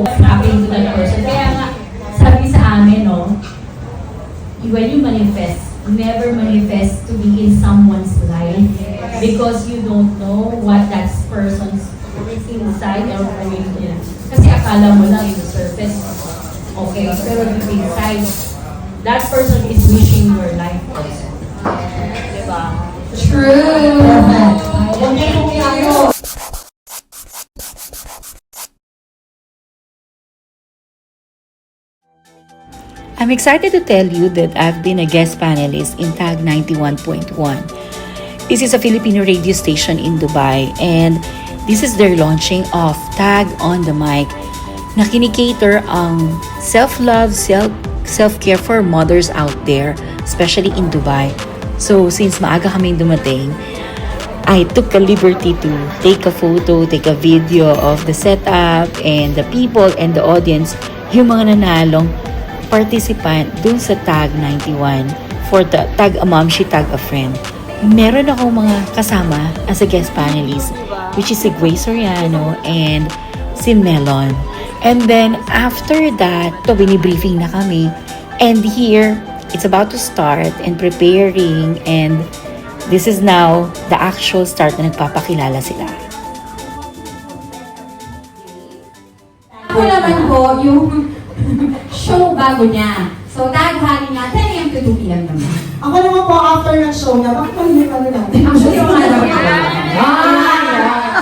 happening to that person. Kaya nga, sabi sa amin, no, when you manifest, never manifest to be in someone's life because you don't know what that person's inside or going niya. Kasi akala mo lang in the surface, okay, pero deep inside, that person is wishing your life also. Diba? True! Okay, kung ako. I'm excited to tell you that I've been a guest panelist in Tag 91.1. This is a Filipino radio station in Dubai and this is their launching of Tag on the Mic na kinikater ang self-love, self-care for mothers out there, especially in Dubai. So since maaga kaming dumating, I took a liberty to take a photo, take a video of the setup and the people and the audience, yung mga nanalong participant dun sa Tag 91 for the Tag a Mom, She Tag a Friend. Meron akong mga kasama as a guest panelist, which is si Grace Soriano and si Melon. And then after that, binibriefing na kami. And here, it's about to start and preparing and this is now the actual start na nagpapakilala sila. Ako naman po, yung show bago niya. So, taghali nga, 10 a.m. to 2 p.m. naman. Ako naman po, after ng show niya, bakit pa hindi ano natin? Actually, yung ano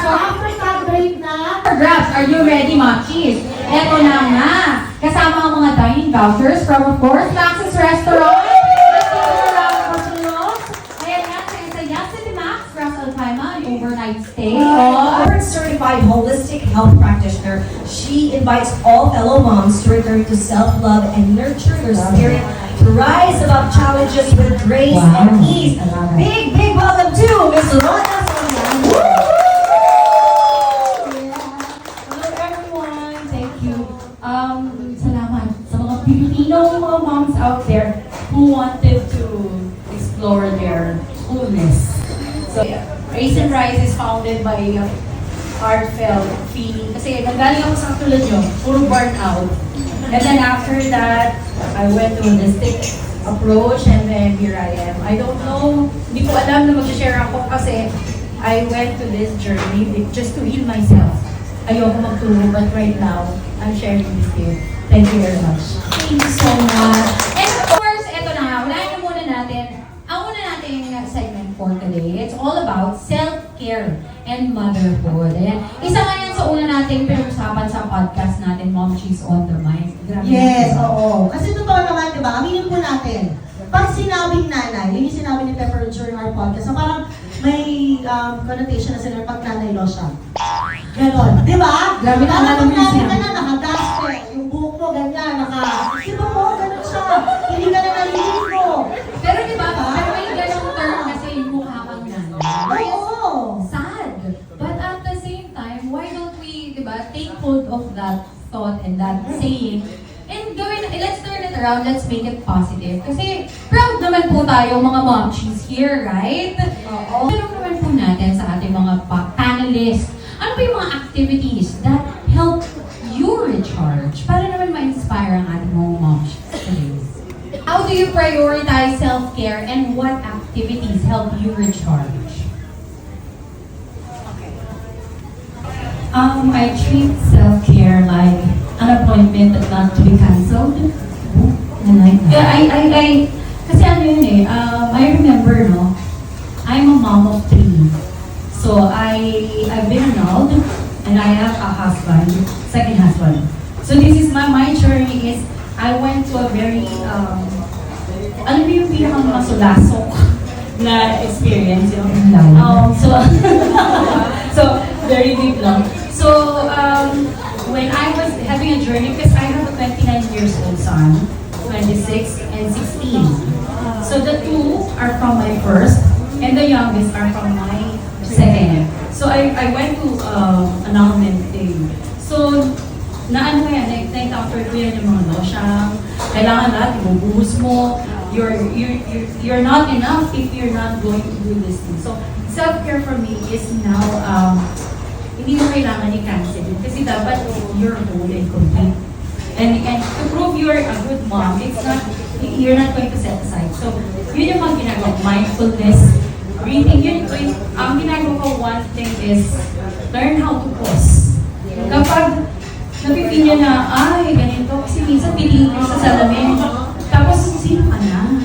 So, after that break na, Grabs, are you ready, Machis? Eto na nga. Kasama ang mga dining vouchers from, of course, Max's Restaurant. Ayan nga, sa Yasity Max, Ras Al Khaimah, yung overnight stay. Certified holistic health practitioner, she invites all fellow moms to return to self-love and nurture their spirit to rise above challenges with grace and ease. Big welcome to Miss Lorna Soriano. Hello everyone, thank you. Salamat sa mga Filipino mga moms out there who wanted to explore their wholeness. So, Raise and Rise is founded by heartfelt feeling. Kasi nanggaling ako sa tulad nyo, puro burnout. And then after that, I went to a holistic approach and then here I am. I don't know, hindi ko alam na mag-share ako kasi I went to this journey just to heal myself. Ayoko magturo, but right now, I'm sharing this here. Thank you very much. Thank you so much. And of course, eto na nga, unahin na muna natin. Ang una nating segment for today, it's all about self-care and motherhood. Ayan. Isa nga yan sa una nating pinag-usapan sa podcast natin, Mom, She's on the Mic. yes, oo. Kasi totoo naman, di ba? Aminin po natin. Pag sinabing nanay, yun yung sinabi ni Pepper during our podcast, na parang may connotation na sila pag nanay lo siya. Ganon, di ba? Grabe na parang alam pag mo nanay siya. ka na, naka-gaspe, yung buhok mo, ganyan, di ba po, ganon siya. Hindi ka na naliligo. Pero di ba, pero may ganong term kasi yung mukha kang nanay. Oo. Sad. But at the same time, why don't we, di ba, take hold of that thought and that saying and gawin, let's turn it around, let's make it positive. Kasi proud naman po tayo mga momchies here, right? Oo. Tanong naman po natin sa ating mga panelists, ano pa yung mga activities that help you recharge para naman ma-inspire ang ating mga momchies today? How do you prioritize self-care and what activities help you recharge? I treat self-care like an appointment that not to be cancelled. I like that. Yeah, I kasi ano yun eh, I remember, no, I'm a mom of 3. So I've been annulled and I have a husband, second husband. So this is my journey is, I went to a very, ano ba yung pinakang masulasok na experience yun? So very deep lang. So, when I was having a journey, because I have a 29 years old son, 26 and 16. So the 2 are from my first, and the youngest are from my second. So I went to annulment thing. So, naano ko yan, na-encounter ko yan yung mga losyang, kailangan lahat, ibubuhos mo, you're not enough if you're not going to do this thing. So, self-care for me is now, hindi mo kailangan i-cancel it. Kasi dapat you're whole and complete. And to prove you're a good mom, you're not going to set aside. So, yun yung mga ginagawa. Mindfulness, breathing, ang ginagawa ko, one thing is, learn how to pause. Kapag napipin niya na, ay, ganito, kasi minsan pitingin ka sa salamin. Tapos, sino ka na?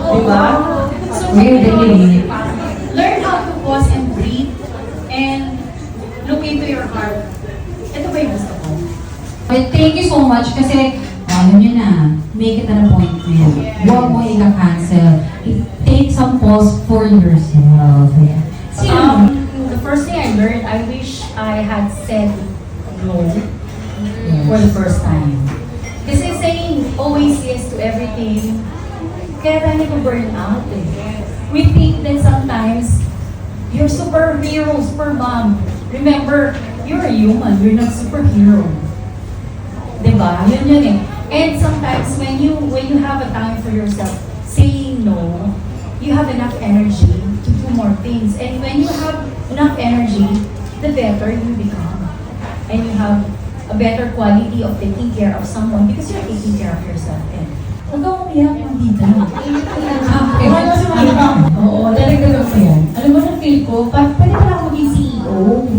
Diba? So, learn how to pause and breathe and look into your heart. Ito ba yung gusto ko? Well, thank you so much kasi alam nyo na, make it an appointment. Huwag mo i-cancel. Take some pause for yourself. The first thing I learned, I wish I had said no for the first time. Kasi saying always yes to everything, kaya tayo nag-burn out eh. We think that sometimes, you're superhero, super mom. Remember, you're a human, you're not superhero. Diba? Yun eh. And sometimes when you have a time for yourself, saying no, you have enough energy to do more things. And when you have enough energy, the better you become. And you have a better quality of taking care of someone because you're taking care of yourself. And Huwag kang umiyak mo dito. oo, talaga ko yan. Alam mo, na-feel ko, pwede pala ako maging CEO.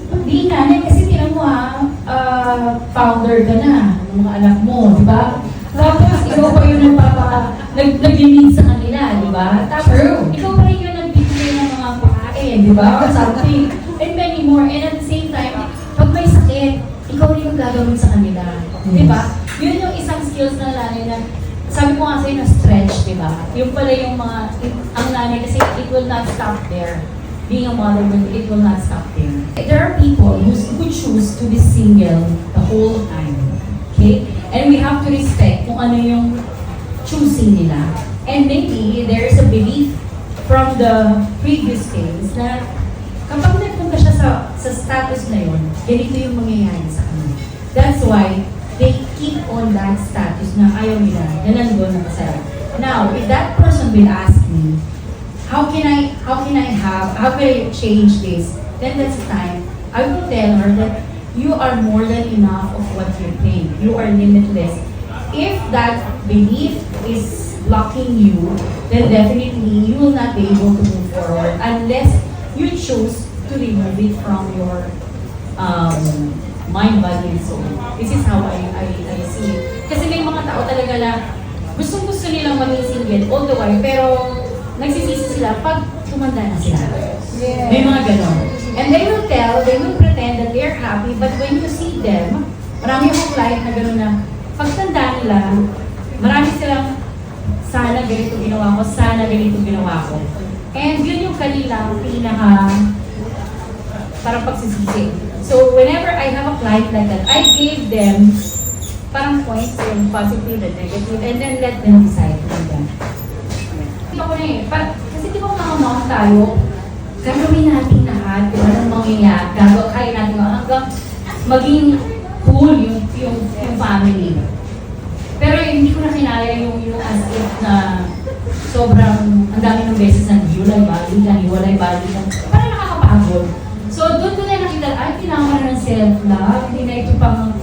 Hindi nanay, kasi tinan mo founder ka na ng mga anak mo, di ba? Tapos, ikaw pa yun nag-lead sa kanila, di ba? Tapos, ikaw pa rin yun nagbibigay ng mga pagkain, di ba? Or something. And many more. And at the same time, pag may sakit, ikaw rin yung gagawin sa kanila. Di ba? Yun yung isang skills na nanay na, sabi ko nga sa'yo na stretch, di ba? Yung pala yung mga, ang nanay kasi it will not stop there. Being a mother, it will not stop there. There are people who choose to be single the whole time. Okay? And we have to respect kung ano yung choosing nila. And maybe there is a belief from the previous days na kapag nagpunta siya sa status na yun, ganito yung mangyayari sa kanya. That's why they keep on that status na ayaw nila, na nandun na kasaya. Now, if that person will ask me, how can I change this? Then that's the time I will tell her that you are more than enough of what you think. You are limitless. If that belief is blocking you, then definitely you will not be able to move forward unless you choose to remove it from your mind, body, and soul. This is how I see it. Kasi may mga tao talaga na gustong-gusto nilang maging single all the while, pero nagsisisi sila pag tumanda na sila. Yeah. May mga ganon. And they will pretend that they're happy, but when you see them, marami akong client na ganon na pagtanda nila, marami silang sana ganito ginawa ko, sana ganito ginawa ko. And yun yung kanilang parang pagsisisi. So whenever I have a client like that, I gave them parang points yung positive and negative, and then let them decide for them. Ako na eh, kasi di ba mga mom tayo, gagawin natin lahat, di ba, ng mangyayari, kaya natin hanggang maging cool yung family. Pero hindi ko na kinaya yung as if na sobrang, ang dami ng beses na hiwalay bali lang. Parang nakakapagod. So doon ko na nakita, ay, kailangan na ng self-love, hindi na ito pang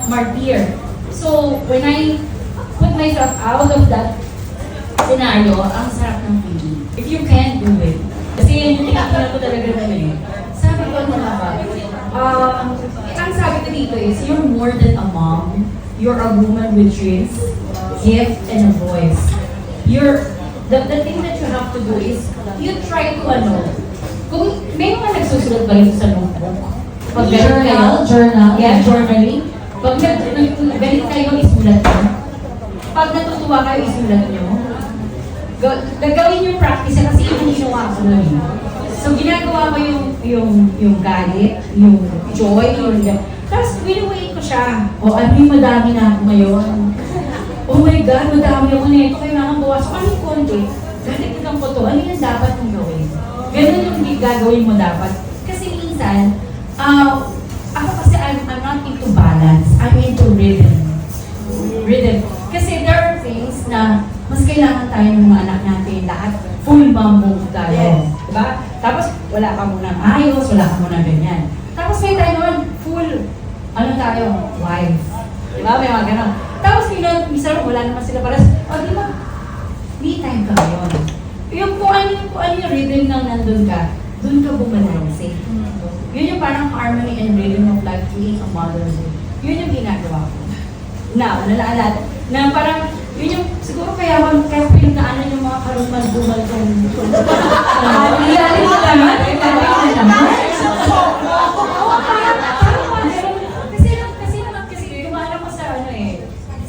martyr. So when I put myself out of that scenario, ang sarap ng feeling. If you can do it. Kasi tinakina ko talaga naman eh. Sabi ko, ano nga ba? Ang sabi ko dito is, you're more than a mom. You're a woman with dreams, gift, and a voice. The thing that you have to do is, you try to kung may mga nagsusulat ba ito sa notebook? Pag Journal. Yeah, journaling. Pag galit kayo, isulat nyo. Pag natutuwa kayo, isulat nyo. Gagawin yung practice kasi yung ginawa ko nun. So, ginagawa ko yung galit, yung joy, tapos, winuwait ko siya. Madami na ako ngayon. Oh my God, madami ako nito. Kailangan bawas. So, anong konti? Ganit ko to. Ano yung dapat mong gawin? Ganun yung gagawin mo dapat. Kasi minsan, ako kasi I'm not into balance. I'm into rhythm. Kasi there are things na mas kailangan tayo ng mga anak natin. Lahat full mom mode tayo. Yes. Diba? Tapos, wala wala ka muna ayos, wala ka muna ganyan. Tapos may tayo naman, full, ano tayo, wife. Di ba? May mga ganon. Tapos minsan wala naman sila para, di ba? Me time ka ngayon. Yung kung ano yung rhythm ng nandun ka, dun ka bumalanse. Yun yung parang harmony and rhythm of life being a mother. Yun yung ginagawa ko. Now, nalaalala, na parang, yun yung, siguro kaya pinagdaanan yung mga karumal-dumal kong ilalim mo naman, kasi dumaan ako sa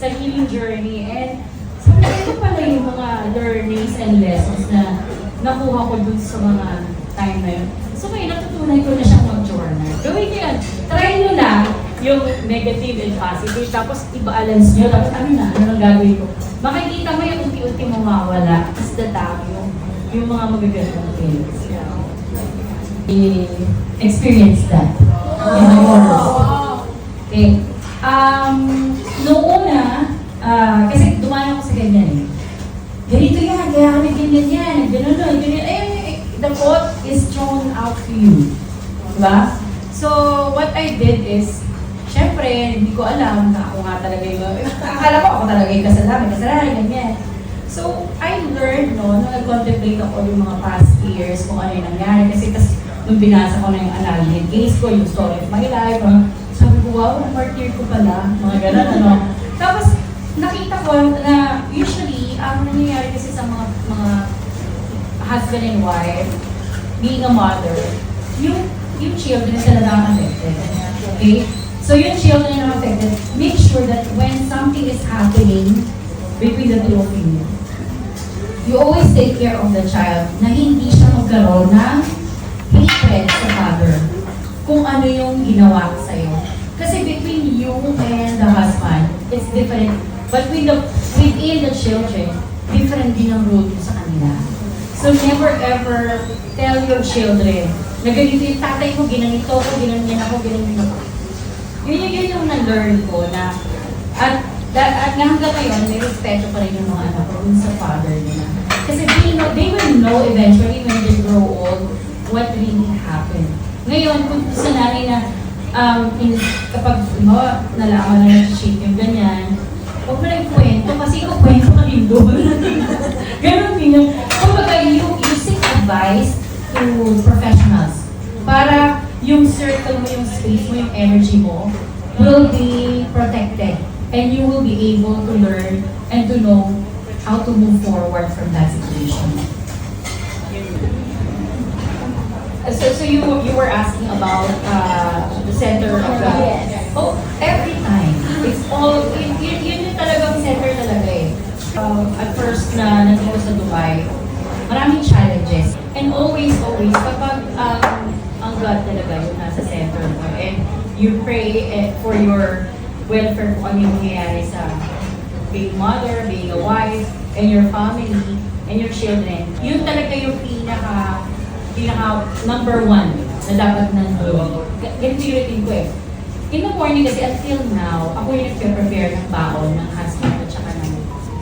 sa healing journey, and sabi ko, ito pala yung mga learnings and lessons na nakuha ko dun sa mga time na yun. So ngayon, natutunan ko na siyang mag-journal. Gawin niyo yan. Try niyo na yung negative and positive, tapos i-balance niyo, tapos ano nang gagawin ko. Makikita mo yung unti-unti mawawala, is the time, yung mga magagandang things. Experience that. In my world. Okay. Noong una, kasi dumaan ako sa ganyan eh. Ganito yan, kaya kami ganyan yan, ganyan, the quote is thrown out to you. Diba? So, what I did is, syempre, hindi ko alam na ako nga talaga yung, akala ko ako talaga yung kasalanan, ganyan. So, I learned, nung nag-contemplate ako yung mga past years, kung ano yung nangyari, kasi nung binasa ko na yung analogy case ko, yung story of my life, sabi ko, wow, martyr ko pala, mga gano'n, Tapos, nakita ko na usually, ang nangyayari kasi sa mga husband and wife, being a mother, yung children talaga ang affected. Okay? So yung children are affected, make sure that when something is happening between the two of you always take care of the child na hindi siya magkaroon ng hatred sa father kung ano yung ginawa sa'yo. Kasi between you and the husband, it's different. But within the children, different din ang role mo sa kanila. So never ever tell your children na ganito yung tatay ko, ginanito ko, ginanyan ako. Yun yung na-learn ko na at hanggang ngayon, may respeto pa rin yung mga anak ko dun sa father nila. Kasi they will know eventually when they grow old what really happened. Ngayon, kung sa nanay na kapag nalaman na nag-shake yung ganyan, huwag mo lang kwento kasi kung kwento ka rin doon. Ganon din yung, kumbaga you seek advice to professionals para yung circle mo, yung space mo, yung energy mo will be protected and you will be able to learn and to know how to move forward from that situation. So you were asking about the center of the... Yes. Oh, every time. It's all... Yun yung talagang center talaga eh. At first na nandito sa Dubai, maraming challenges. And always, kapag ang God talaga yung nasa center mo, and you pray for your welfare kung ano yung nangyayari sa being mother, being a wife, and your family, and your children, yun talaga yung pinaka number one na dapat nandun. Ganito yung routine ko eh. In the morning kasi until now, ako yung nag-prepare ng baon ng husband at saka ng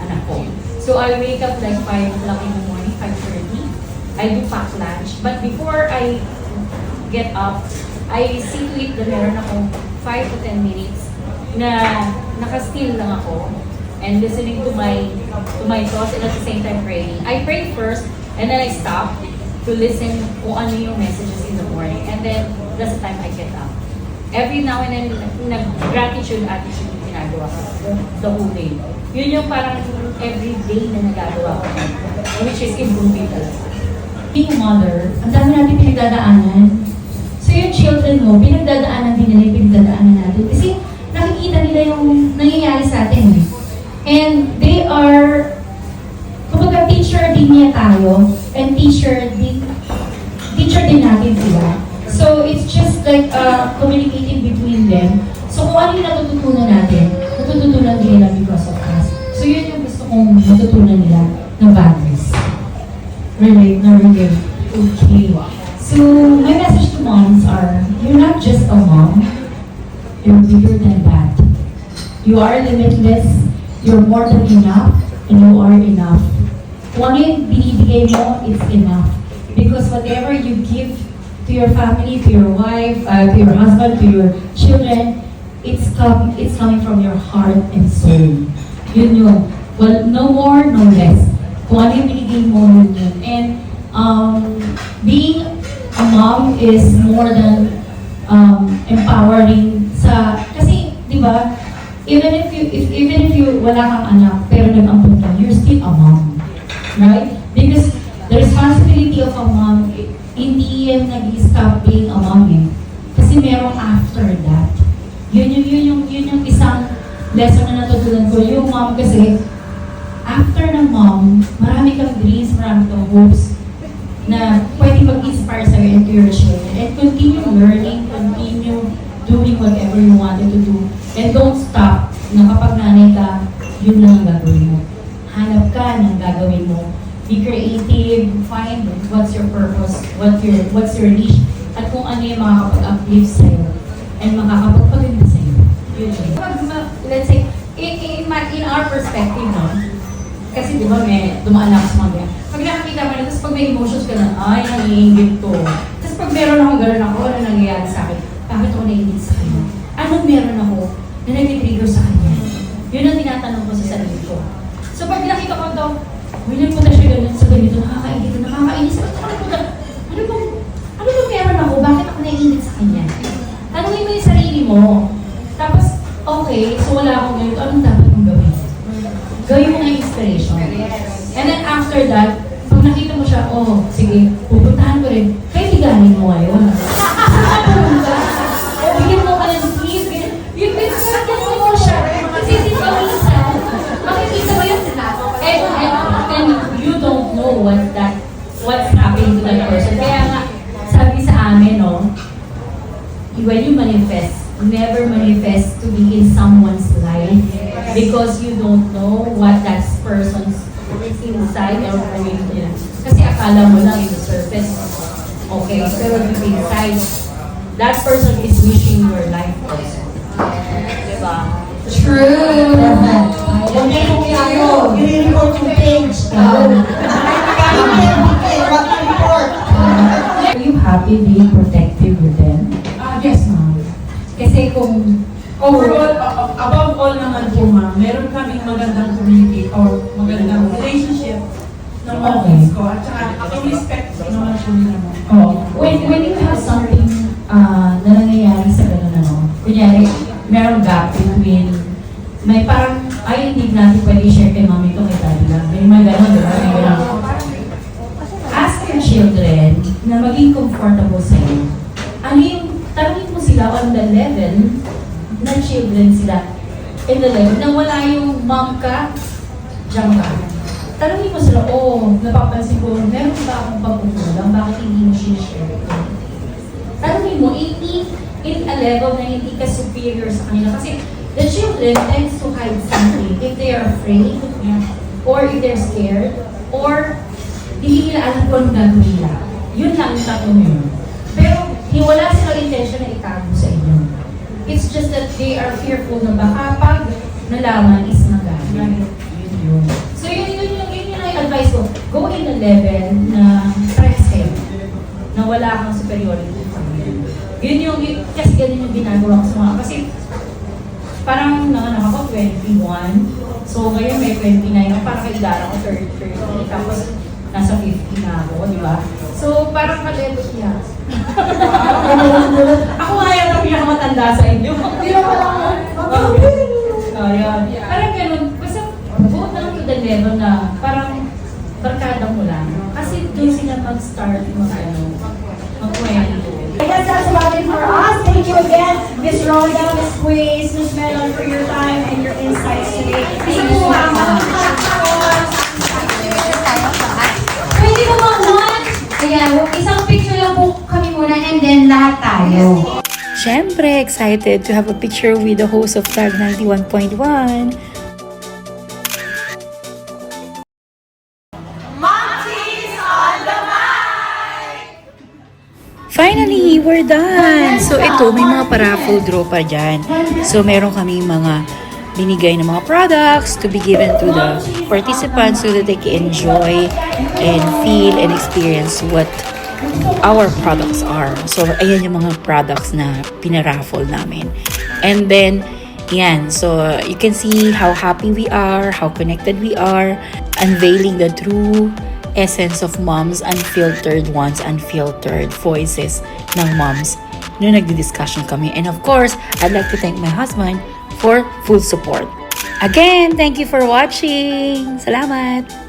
anak ko. So I wake up like 5 o'clock in the morning, 5:30. I do pack lunch. But before I get up, I see to it na meron ako 5 to 10 minutes na naka-still lang ako and listening to my thoughts and at the same time praying. I pray first and then I stop to listen kung ano yung messages in the morning. And then, that's the time I get up. Every now and then, nag-gratitude attitude yung ginagawa ko the whole day. Yun yung parang every day na nagagawa ko, which is improving talaga. Being mother, ang dami natin pinagdadaanan. So yung children mo, pinagdadaanan din nila yung pinagdadaanan natin. Kasi nakikita nila yung nangyayari sa atin. And they are, kumbaga teacher din niya tayo, and teacher din natin sila. So it's just like communicating between them. So kung ano yung natututunan natin, natututunan nila because of us. So yun yung gusto kong matutunan nila ng values. Relate na relate. Okay. So my message to moms are, you're not just a mom, you're bigger than that. You are limitless, you're more than enough, and you are enough. Kung ano yung binibigay mo, it's enough. Because whatever you give to your family, to your wife, to your husband, to your children, it's coming from your heart and soul. Yun yun. Well, no more, no less. Kung ano yung binigay mo, yun yun. And being a mom is more than empowering sa, kasi, di ba, even if you wala kang anak, pero nag-ampun ka, you're still a mom. Right? Because the responsibility of a mom, hindi yan nag-stop being a mom eh. Kasi merong after that. Yun yung isang lesson na natutunan ko. Yung mom kasi, after ng mom, marami kang dreams, marami kang hopes na pwede mag-inspire sa'yo and to your children. And continue learning, continue doing whatever you wanted to do. And don't stop na kapag nanay ka, yun lang ang gagawin mo. Hanap ka ng gagawin mo. Be creative, find what's your purpose, what's your niche, at kung ano yung makakapag-uplift sa'yo and makakapagpaganda sa'yo. Yun yun. Let's say, in our perspective, no? Kasi di ba may dumaan ako sa mga ganyan. Pag nakakita mo na, tapos pag may emotions ka na, ay, nangiingit to. Tapos pag meron akong gano'n ako, ano nangyayari sa akin? Bakit ako naiingit sa kanya? Anong meron ako na nag-trigger sa kanya? Yun ang tinatanong ko sa sarili ko. So pag nakita ko ito, nagpunta siya ganun sa ganito, nakakaingit, nakakainis. Ano bang meron ako? Bakit ako naiingit sa kanya? Tanungin mo yung sarili mo. Tapos, okay, so wala akong ganito, anong dapat mong gawin? Gawin mo nga inspiration. And then after that, pag nakita mo siya, oh, sige, pupuntahan ko rin. Kaibiganin mo ngayon. O, bigyan mo ka ng sleep. Yung bigyan mo siya. Kasi ikaw minsan, makikita mo yun. And you don't know what's happening to that person. Kaya nga, sabi sa amin, no, when you manifest, never manifest to be in someone's life because you don't know what that person's inside or going through. Kasi akala mo lang in the surface, okay, pero deep inside, that person is wishing your life also. Diba? True. Huwag na yung i-report yung page. Report. Are you happy being protective with them? Yes, ma'am. Kasi kung Overall, above all naman po ma'am, meron kaming magandang community or magandang relationship ng mga kids ko. At saka, yung respect naman po nila mo. when you have something na nangyayari sa ganun, ano, kunyari, merong gap between, may parang, ay, hindi natin pwede share kay mami ito, kay daddy lang. May mga ganun, diba? May ganun. Ask your children na maging comfortable sa'yo. Ano yung, tanongin mo sila on the level na children sila. In the level na wala yung mom ka, diyan ka. Tanongin mo sila, oh, napapansin ko, meron ba akong pagkukulang? Bakit hindi mo sinishare ito? Tanongin mo, in a level na hindi ka superior sa kanila. Kasi the children tends to hide something. If they are afraid, or if they're scared, or hindi nila alam kung anong gagawin nila. Yun lang yung tatlong yun. Pero wala silang intention na itago sa inyo. It's just that they are fearful na baka pag nalaman is magalit. Yun. So yun yung advice ko. Go in a level na stress kayo. Na wala kang superiority sa kanila. Kasi ganun yung ginagawa ko sa mga, kasi parang nanganak ako 21. So ngayon may 29 ako, parang kaidara ko 30. Tapos nasa 50 na ako, di ba? So parang kalebo siya. Ako nga yan ang pinakamatanda sa inyo. Hindi na pala ako. Parang ganun. Basta go down to the level na parang barkada mo lang. Kasi doon sila mag-start mag-kwento. I guess that's about it for us. Thank you again, Miss Rhoda, Miss Quiz, Miss Melon, for your time and your insights today. Thank you, Mama. Pwede mo ba one? Ayan, isang picture lang po kami muna and then lahat tayo. Siyempre, excited to have a picture with the host of Tag 91.1. Finally, we're done! So ito, may mga paraffle draw pa dyan. So meron kami mga binigay na mga products to be given to the participants so that they can enjoy and feel and experience what our products are. So, ayan yung mga products na pinaraffle namin. And then, yan. So, you can see how happy we are, how connected we are, unveiling the true essence of moms, unfiltered ones, unfiltered voices ng moms nung nagdi-discussion kami. And of course, I'd like to thank my husband for full support. Again, thank you for watching. Salamat!